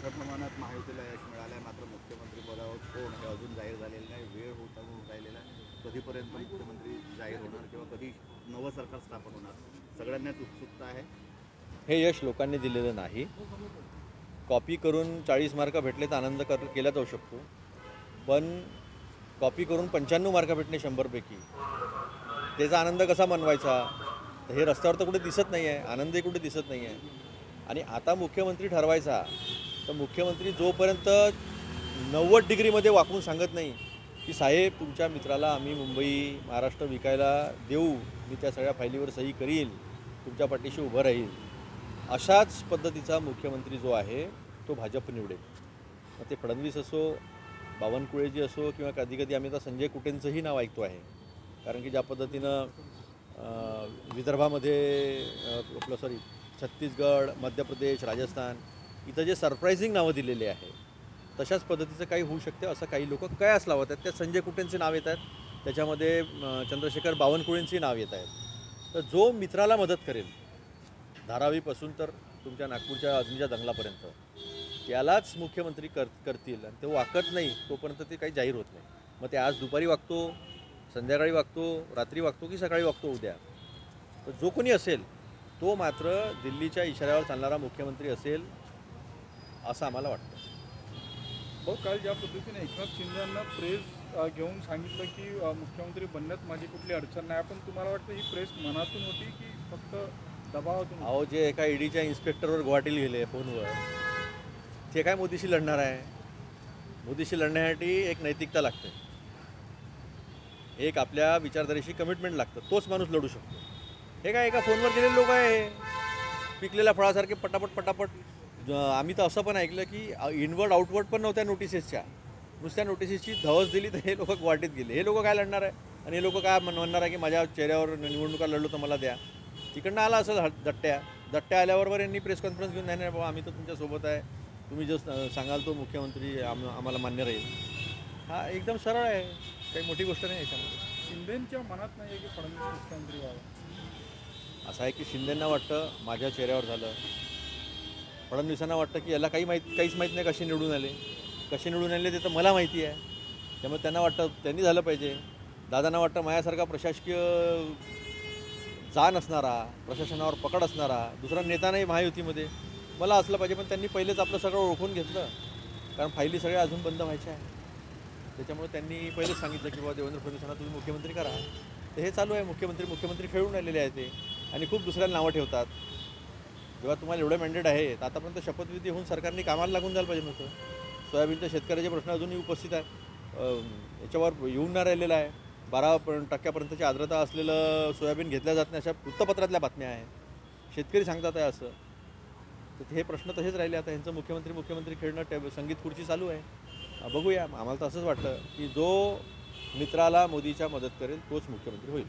मोठ्या प्रमाणात महायुतीला यश मिळालं आहे, मात्र मुख्यमंत्री पदावर कोण हे अजून जाहीर झालेलं नाही. वेळ होता राहिलेला आहे. कधीपर्यंत मुख्यमंत्री जाहीर होणार किंवा कधी नवं सरकार स्थापन होणार, सगळ्यांनाच उत्सुकता आहे. हे यश लोकांनी दिलेलं नाही. कॉपी करून 40 मार्क भेटले तर आनंद केला जाऊ शकतो, पण कॉपी करून 95 मार्क भेटणे 100पैकी त्याचा आनंद कसा मनवायचा? तर हे रस्त्यावर तर कुठे दिसत नाही आहे, आनंदही कुठे दिसत नाही आहे. आणि आता मुख्यमंत्री ठरवायचा तर मुख्यमंत्री जोपर्यंत 90 डिग्रीमध्ये वाकून सांगत नाही की साहेब तुमच्या मित्राला आम्ही मुंबई महाराष्ट्र विकायला देऊ, मी त्या सगळ्या फायलीवर सही करील, तुमच्या पाठीशी उभं राहील, अशाच पद्धतीचा मुख्यमंत्री जो आहे तो भाजप निवडेल. मग ते फडणवीस असो, बावनकुळेजी असो, किंवा कधी कधी आम्ही आता संजय कुटेंचंही नाव ऐकतो आहे. कारण की ज्या पद्धतीनं विदर्भामध्ये छत्तीसगड, मध्य प्रदेश, राजस्थान इथं जे सरप्रायझिंग नावं दिलेली आहे, तशाच पद्धतीचं काही होऊ शकते असं काही लोक कयास लावत आहेत. त्यात संजय कुटेंचे नाव येत आहेत, त्याच्यामध्ये चंद्रशेखर बावनकुळेंची नाव येत आहेत. तर जो मित्राला मदत करेल, धारावीपासून तर तुमच्या नागपूरच्या अजनीच्या दंगलापर्यंत, त्यालाच मुख्यमंत्री करतील. आणि ते वाकत नाही तोपर्यंत ते काही जाहीर होत नाही. मग ते आज दुपारी वागतो, संध्याकाळी वागतो, रात्री वागतो की सकाळी वागतो उद्या, तर जो कोणी असेल तो मात्र दिल्लीच्या इशाऱ्यावर चालणारा मुख्यमंत्री असेल असं आम्हाला वाटतं. भाऊ, काल ज्या पद्धतीने एकनाथ शिंदेंना प्रेस घेऊन सांगितलं की मुख्यमंत्री बनण्यात माझी कुठली अडचण नाही, पण तुम्हाला वाटतं ही प्रेस मनातून होती की फक्त दबावातून? अहो, जे एका ईडीच्या इन्स्पेक्टरवर गुवाहाटीला गेले फोनवर, ते काय मोदीशी लढणार आहे? मोदीशी लढण्यासाठी एक नैतिकता लागते, एक आपल्या विचारधारेशी कमिटमेंट लागतं, तोच माणूस लढू शकतो. हे काय एका फोनवर गेलेले लोक आहे, पिकलेल्या फळासारखे पटापट. आम्ही तर असं पण ऐकलं की इनवर्ड आउटवर्ड पण नव्हत्या नोटिसेसच्या, नुसत्या नोटिसेसची धवस दिली तर हे लोक गुवाहाटीत गेले. हे लोक काय लढणार आहे? आणि हे लोक काय म्हणणार आहे की माझ्या चेहऱ्यावर निवडणुका लढलो तर मला द्या. तिकडनं आला असं दट्ट्या आल्याबरोबर यांनी प्रेस कॉन्फरन्स घेऊन नाही बाबा आम्ही तर तुमच्यासोबत आहे, तुम्ही जो सांगाल तो मुख्यमंत्री आम्हाला मान्य राहील. हा एकदम सरळ आहे, काही मोठी गोष्ट नाही याच्यामध्ये. शिंदेंच्या मनात नाही आहे की फडणवीस मुख्यमंत्री व्हावा? असं आहे की शिंदेंना वाटतं माझ्या चेहऱ्यावर झालं, फडणवीसांना वाटतं की याला काहीच माहीत नाही कसे निवडून आले ते तर मला माहिती आहे. त्यामुळे त्यांना वाटतं त्यांनी झालं पाहिजे. दादांना वाटतं माझ्यासारखा प्रशासकीय जाण असणारा, प्रशासनावर पकड असणारा दुसरा नेता नाही महायुतीमध्ये, मला असलं पाहिजे. पण त्यांनी पहिलेच आपलं सगळं ओळखून घेतलं, कारण फायली सगळ्या अजून बंद व्हायच्या आहे. त्याच्यामुळे त्यांनी पहिलेच सांगितलं की बाबा देवेंद्र फडणवीसांना तुम्ही मुख्यमंत्री करा. तर हे चालू आहे, मुख्यमंत्री खेळून राहिलेले आहे ते, आणि खूप दुसऱ्याला नावं ठेवतात. जेव्हा तुम्हाला एवढं मॅन्डेट आहे तर आतापर्यंत शपथविधी होऊन सरकारने कामाला लागून जायला पाहिजे नव्हतं. सोयाबीनच्या शेतकऱ्याचे प्रश्न अजूनही उपस्थित आहे, याच्यावर येऊन न राहिलेला आहे. 12% आर्द्रता असलेलं सोयाबीन घेतल्या जात नाही अशा वृत्तपत्रातल्या बातम्या आहेत. शेतकरी सांगतात आहे असं. तर हे प्रश्न तसेच राहिले. आता ह्यांचं मुख्यमंत्री खेळणं संगीत खुर्ची चालू आहे. बघूया. आम्हाला तर असंच वाटतं की जो मित्राला मोदीच्या मदत करेल तोच मुख्यमंत्री होईल.